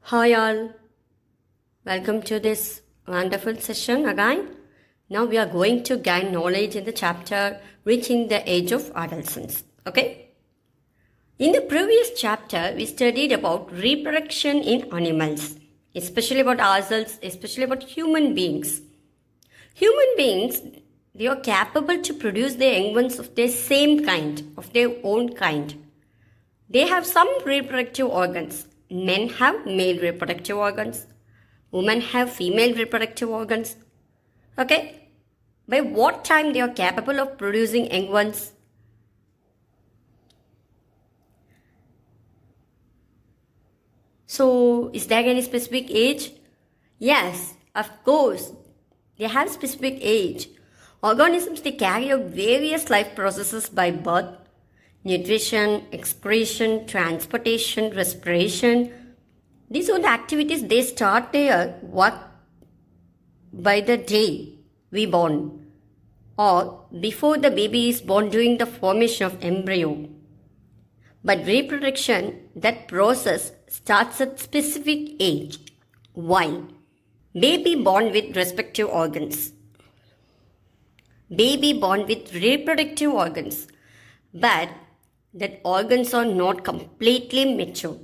Hi all, welcome to this wonderful session again. Now we are going to gain knowledge in the chapter Reaching the Age of Adolescence. Okay? In the previous chapter, we studied about reproduction in animals, especially about ourselves, especially about human beings. Human beings, they are capable to produce their young ones of their same kind, of their own kind. They have some reproductive organs. Men have male reproductive organs. Women have female reproductive organs. Okay? By what time they are capable of producing young ones? So, is there any specific age? Yes, of course. They have specific age. Organisms, they carry out various life processes by birth, nutrition, excretion, transportation, respiration. These are the activities they start their work by the day we born or before the baby is born during the formation of embryo. But reproduction, that process starts at specific age. Why? Baby born with respective organs. Baby born with reproductive organs. But that organs are not completely mature.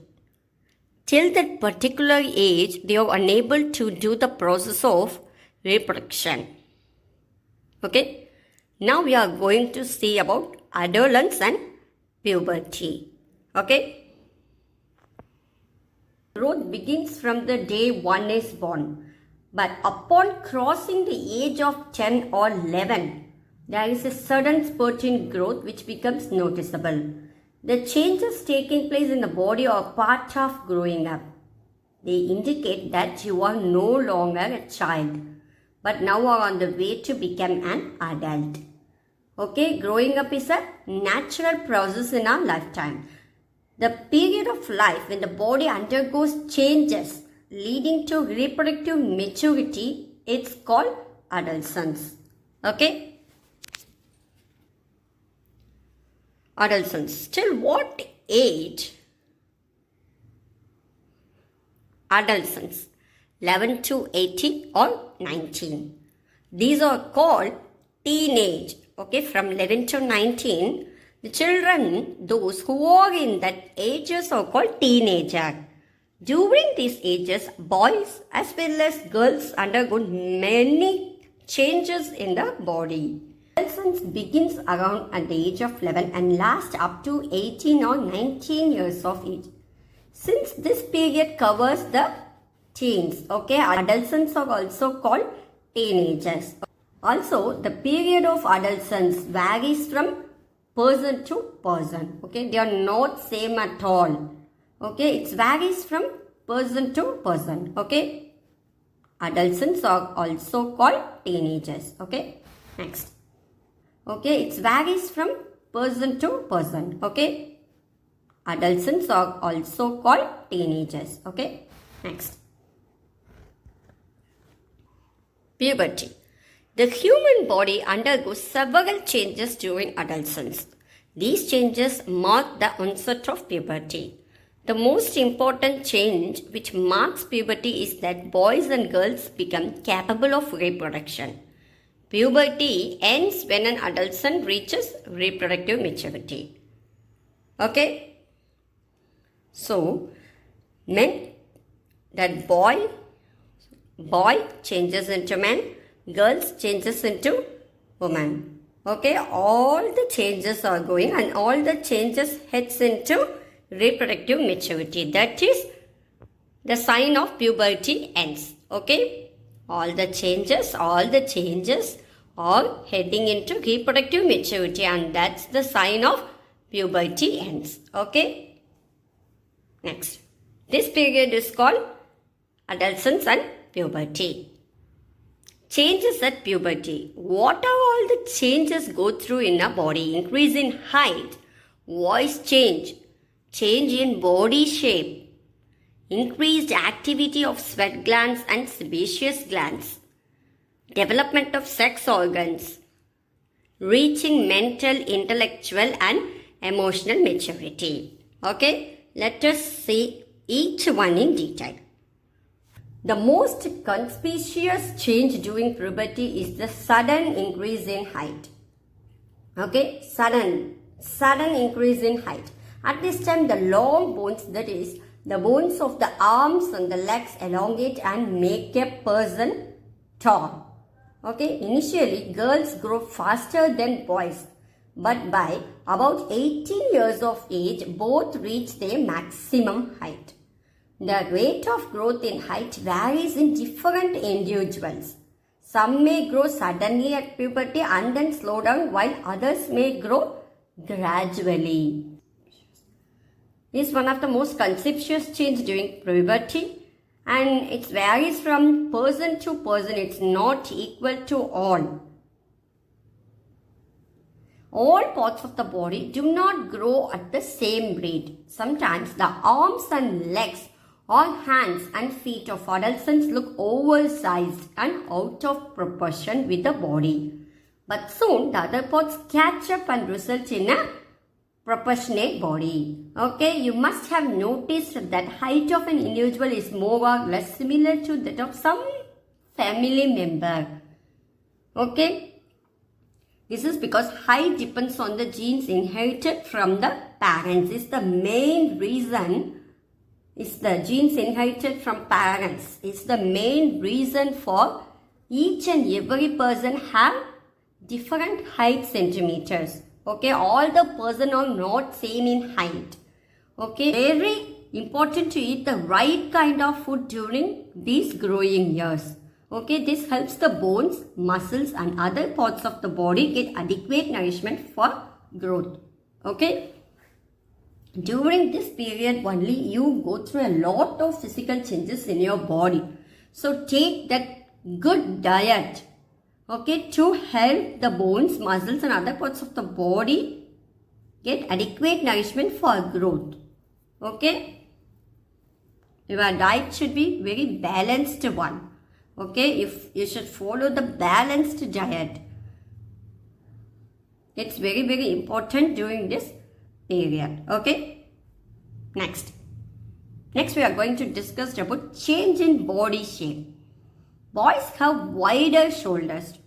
Till that particular age, they are unable to do the process of reproduction. Okay? Now we are going to see about adolescence and puberty. Okay? Growth begins from the day one is born. But upon crossing the age of 10 or 11, there is a sudden spurt in growth which becomes noticeable. The changes taking place in the body are part of growing up. They indicate that you are no longer a child, but now are on the way to become an adult. Okay, growing up is a natural process in our lifetime. The period of life when the body undergoes changes leading to reproductive maturity, it's called adolescence. Okay? Adolescence. Till what age? Adolescence. 11 to 18 or 19. These are called teenage. Okay, from 11 to 19, the children, those who are in that ages are called teenager. During these ages, boys as well as girls undergo many changes in the body. Adolescence begins around at the age of 11 and lasts up to 18 or 19 years of age. Since this period covers the teens, okay, adolescents are also called teenagers. Also, the period of adolescence varies from person to person. Okay, they are not same at all. Okay, it varies from person to person. Okay, adolescents are also called teenagers. Okay, next. Okay, it varies from person to person. Okay, adolescents are also called teenagers. Okay, next. Puberty. The human body undergoes several changes during adolescence. These changes mark the onset of puberty. The most important change which marks puberty is that boys and girls become capable of reproduction. Puberty ends when an adolescent reaches reproductive maturity. Okay? So, that boy changes into man, girls changes into woman. Okay? All the changes are going and all the changes heads into reproductive maturity. That is the sign of puberty ends. Okay? All the changes are heading into reproductive maturity and that's the sign of puberty ends. Okay? Next. This period is called adolescence and puberty. Changes at puberty. What are all the changes go through in our body? Increase in height, voice change, change in body shape, increased activity of sweat glands and sebaceous glands, development of sex organs, reaching mental, intellectual and emotional maturity. Okay, let us see each one in detail. The most conspicuous change during puberty is the sudden increase in height. Okay, sudden increase in height. At this time, the long bones, that is, the bones of the arms and the legs elongate and make a person tall. Okay, initially girls grow faster than boys, but by about 18 years of age, both reach their maximum height. The rate of growth in height varies in different individuals. Some may grow suddenly at puberty and then slow down, while others may grow gradually. This is one of the most conspicuous change during puberty, and it varies from person to person. It's not equal to all. All parts of the body do not grow at the same rate. Sometimes the arms and legs or hands and feet of adolescents look oversized and out of proportion with the body. But soon the other parts catch up and result in a proportionate body. Okay, you must have noticed that height of an individual is more or less similar to that of some family member. Okay, this is because height depends on the genes inherited from the parents. It's the main reason. It's the genes inherited from parents. It's the main reason for each and every person have different height centimeters. Okay, all the person are not same in height. Okay, very important to eat the right kind of food during these growing years. Okay, this helps the bones, muscles and other parts of the body get adequate nourishment for growth. Okay, during this period only you go through a lot of physical changes in your body. So take that good diet, okay, to help the bones, muscles and other parts of the body get adequate nourishment for growth. Okay, your diet should be very balanced one. Okay, if you should follow the balanced diet. It's very, very important during this period. Okay, next we are going to discuss about change in body shape. Boys have wider shoulders.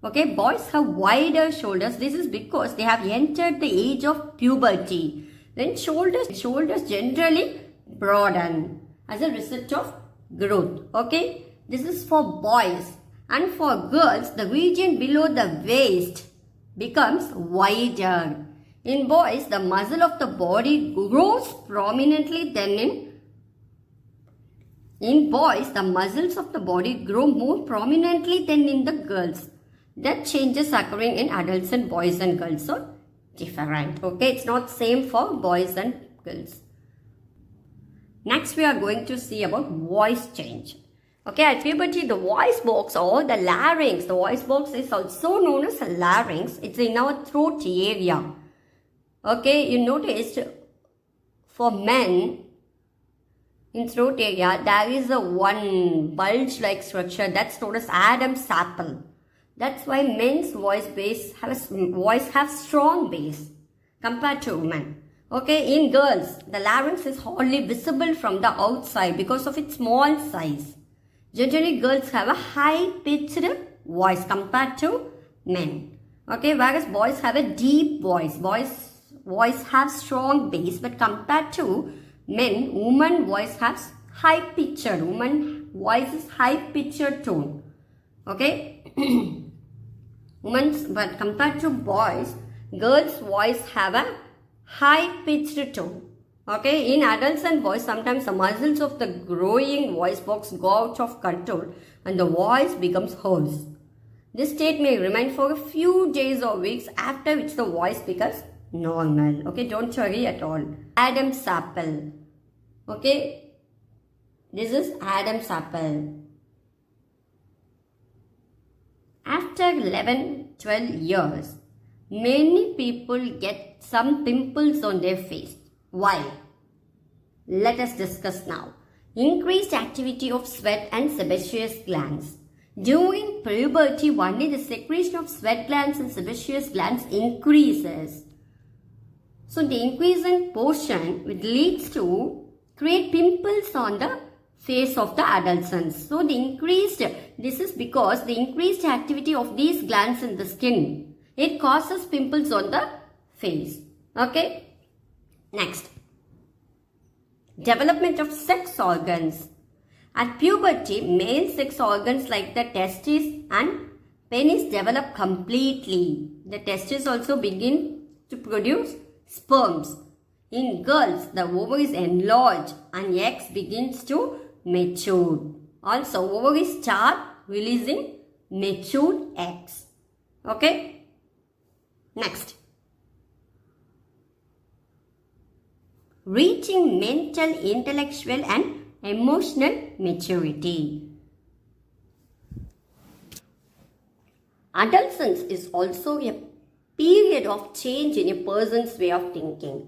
Okay, boys have wider shoulders. This is because they have entered the age of puberty. Then shoulders generally broaden as a result of growth. Okay, this is for boys, and for girls the region below the waist becomes wider. In boys, the muscle of the body grows prominently than in boys, the muscles of the body grow more prominently than in the girls. That changes occurring in adolescent boys and girls are different. Okay, it's not same for boys and girls. Next, we are going to see about voice change. Okay, at puberty, the voice box or the larynx, the voice box is also known as a larynx. It's in our throat area. Okay, you noticed for men in throat area, there is a one bulge-like structure that's known as Adam's apple. That's why men's voice have strong bass compared to women. Okay, in girls, the larynx is hardly visible from the outside because of its small size. Generally, girls have a high-pitched voice compared to men. Okay, whereas boys have a deep voice. Voice have strong bass, but compared to men, woman voice has high-pitched. Woman voice is high-pitched tone. Okay, but compared to boys, girls' voice have a high-pitched tone. Okay, in adults and boys, sometimes the muscles of the growing voice box go out of control and the voice becomes hoarse. This state may remain for a few days or weeks, after which the voice becomes normal. Okay, don't worry at all. Adam's apple. Okay, this is Adam's apple. After 11-12 years, many people get some pimples on their face. Why? Let us discuss now. Increased activity of sweat and sebaceous glands. During puberty, only the secretion of sweat glands and sebaceous glands increases. So the increase in portion which leads to create pimples on the phase of the adolescence. So this is because the increased activity of these glands in the skin, it causes pimples on the face. Okay. Next, development of sex organs. At puberty, male sex organs like the testes and penis develop completely. The testes also begin to produce sperms. In girls, the ovaries enlarge and eggs begins to mature. Also, ovaries start releasing matured eggs. Okay. Next, reaching mental, intellectual and emotional maturity. Adolescence is also a period of change in a person's way of thinking.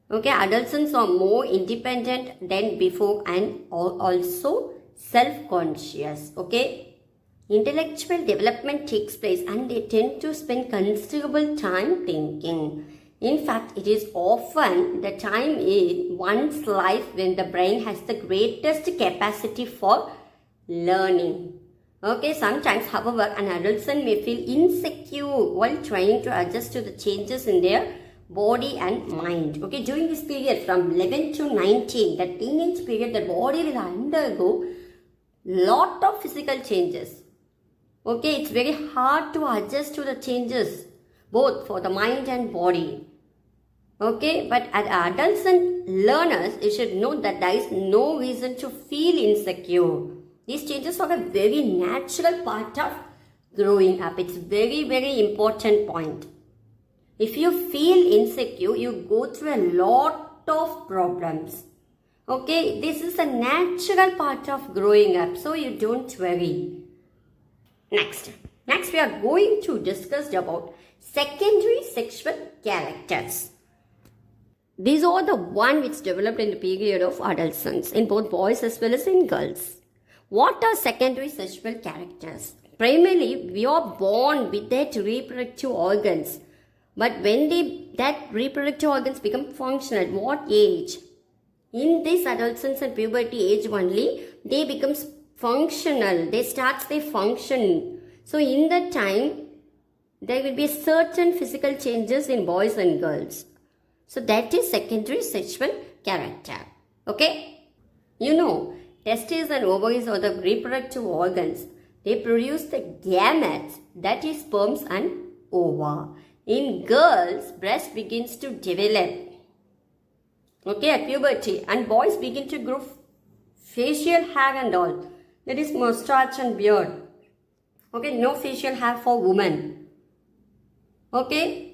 Okay, adolescents are more independent than before and also self-conscious. Okay, intellectual development takes place and they tend to spend considerable time thinking. In fact, it is often the time in one's life when the brain has the greatest capacity for learning. Okay, sometimes, however, an adolescent may feel insecure while trying to adjust to the changes in their body and mind. Okay, during this period from 11 to 19, the teenage period, the body will undergo lot of physical changes. Okay, it's very hard to adjust to the changes both for the mind and body. Okay, but as adolescent learners, you should know that there is no reason to feel insecure. These changes are a very natural part of growing up. It's very, very important point. If you feel insecure, you go through a lot of problems. Okay, this is a natural part of growing up, so you don't worry. Next we are going to discuss about secondary sexual characters. These are the one which developed in the period of adolescence in both boys as well as in girls. What are secondary sexual characters? Primarily, we are born with that reproductive organs. But when that reproductive organs become functional, at what age? In this adolescence and puberty age only, they become functional. They start their function. So in that time, there will be certain physical changes in boys and girls. So that is secondary sexual character. Okay? You know, testes and ovaries are the reproductive organs. They produce the gametes, that is sperms and ova. In girls, breast begins to develop. Okay, at puberty. And boys begin to grow facial hair and all. That is mustache and beard. Okay, no facial hair for women. Okay?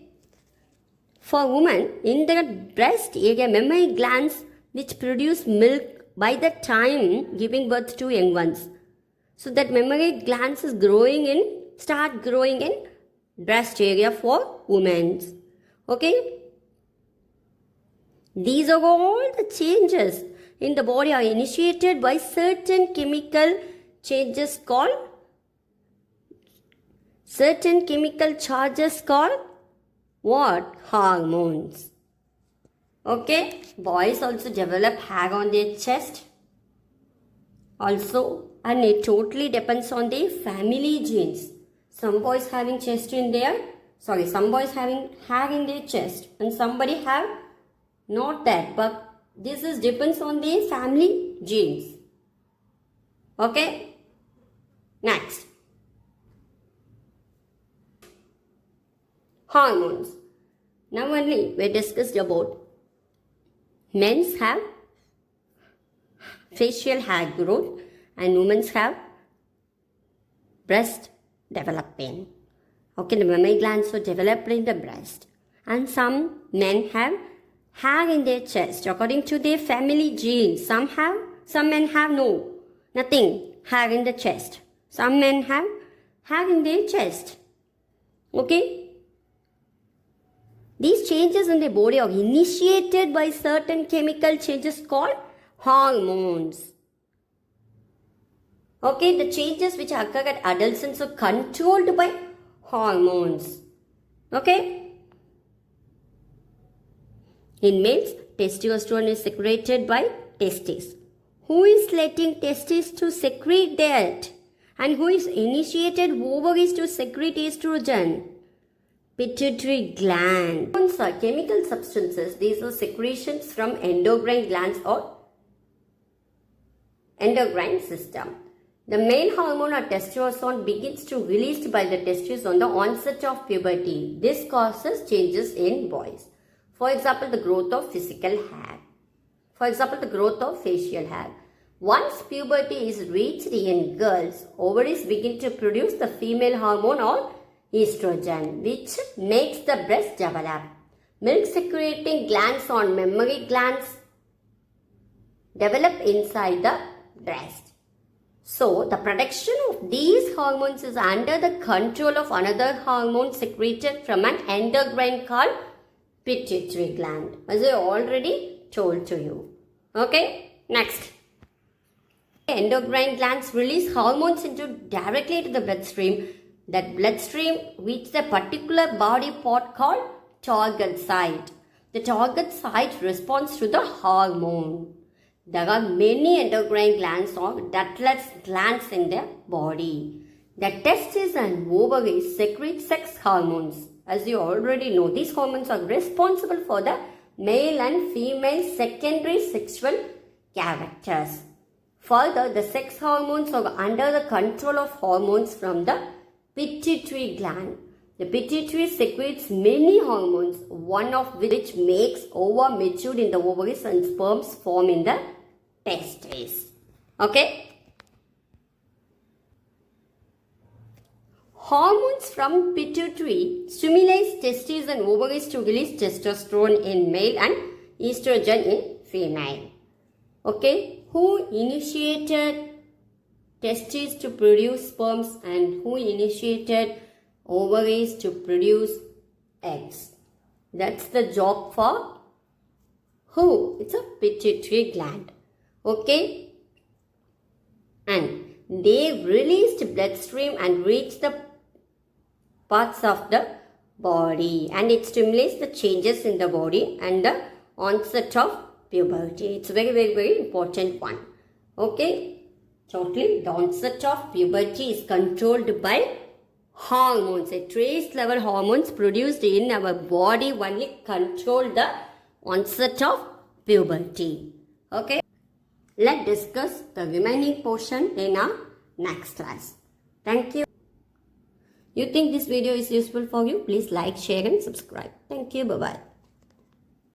For women, in their breast area, mammary glands which produce milk by the time giving birth to young ones. So that mammary glands is start growing in breast area for women. Okay? These are all the changes in the body are initiated by certain chemical charges called what? Hormones. Okay? Boys also develop hair on their chest. Also, and it totally depends on their family genes. Some boys having some boys having hair in their chest and somebody have not that, but this depends on their family genes. Okay? Next. Hormones. Now only we discussed about men's have facial hair growth and women's have breast developing. Okay, the mammary glands are developed in the breast. And some men have hair in their chest according to their family genes. Some men have nothing, hair in the chest. Some men have hair in their chest. Okay? These changes in the body are initiated by certain chemical changes called hormones. Okay, the changes which occur at adolescence are controlled by hormones. Okay? In males, testosterone is secreted by testes. Who is letting testes to secrete that? And who is initiated ovaries to secrete estrogen? Pituitary gland. Hormones are chemical substances. These are secretions from endocrine glands or endocrine system. The male hormone or testosterone begins to released by the testes on the onset of puberty. This causes changes in boys. For example, the growth of physical hair. For example, the growth of facial hair. Once puberty is reached in girls, ovaries begin to produce the female hormone or estrogen, which makes the breast develop. Milk secreting glands or mammary glands develop inside the breast. So, the production of these hormones is under the control of another hormone secreted from an endocrine called pituitary gland, as I already told to you. Okay, next. Endocrine glands release hormones directly into the bloodstream. That bloodstream reaches a particular body part called target site. The target site responds to the hormone. There are many endocrine glands or ductless glands in the body. The testes and ovaries secrete sex hormones. As you already know, these hormones are responsible for the male and female secondary sexual characters. Further, the sex hormones are under the control of hormones from the pituitary gland. The pituitary secretes many hormones, one of which makes ova mature in the ovaries and sperms form in the testes. Okay? Hormones from pituitary stimulates testes and ovaries to release testosterone in male and estrogen in female. Okay? Who initiated testes to produce sperms and who initiated ovaries to produce eggs? That's the job for who? It's a pituitary gland. Okay? And they released bloodstream and reached the parts of the body, and it stimulates the changes in the body and the onset of puberty. It's a very important one. Okay? Totally, the onset of puberty is controlled by hormones. A trace level hormones produced in our body only control the onset of puberty. Okay? Let's discuss the remaining portion in our next class. Thank you. You think this video is useful for you? Please like, share and subscribe. Thank you. Bye-bye.